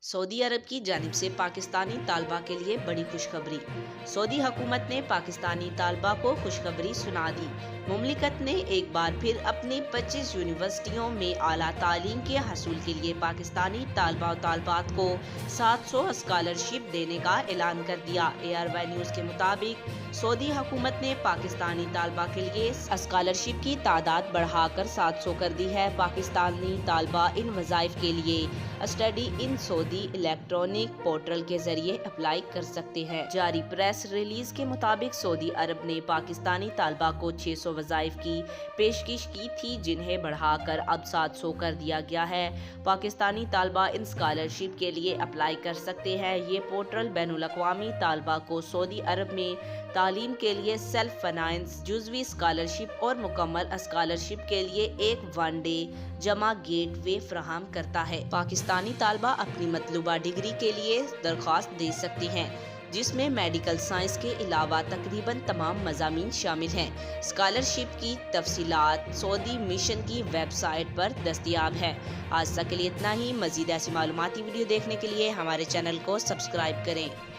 Saudi अरब की जानिब से पाकिस्तानी तालबा के लिए बड़ी खुशखबरी। सऊदी हुकूमत ने पाकिस्तानी तालबा को खुशखबरी सुना दी। मुमलिकत ने एक बार फिर अपनी 25 यूनिवर्सिटियों में आला तालीम के हसूल के लिए पाकिस्तानी तालबा और तालबात को 700 स्कॉलरशिप देने का ऐलान कर दिया। एयरवाई न्यूज़ के मुताबिक सऊदी हुकूमत ने पाकिस्तानी तालबा के लिए स्कॉलरशिप की तादाद बढ़ाकर 700 कर दी है। पाकिस्तानी तालबा इन वज़ाइफ के लिए study in Saudi electronic portal के जरिए अप्लाई कर सकते हैं। जारी प्रेस रिलीज के मुताबिक सऊदी अरब ने पाकिस्तानी तालबा को 600 वज़ाइफ की पेशकश की थी, जिन्हें बढ़ाकर अब 700 कर दिया गया है। पाकिस्तानी तालबा इन स्कॉलरशिप के लिए अप्लाई कर सकते हैं। ये पोर्टल बैनुल अक़वामी तालबा को सऊदी अरब में तालीम के लिए सेल्फ फाइनेंस, जुज़वी स्कॉलरशिप और मुकम्मल स्कॉलरशिप के लिए एक वन डे जमा गेट वे फराहम करता है। पाकिस्तानी तालबा अपनी मतलूबा डिग्री के लिए दरख्वास्त दे सकते हैं, जिसमें मेडिकल साइंस के अलावा तकरीबन तमाम मज़ामीन शामिल हैं। स्कॉलरशिप की तफसीलात सऊदी मिशन की वेबसाइट पर दस्तयाब है। आज तक के लिए इतना ही। मज़ीद ऐसी मालूमाती वीडियो देखने के लिए हमारे चैनल को सब्सक्राइब करें।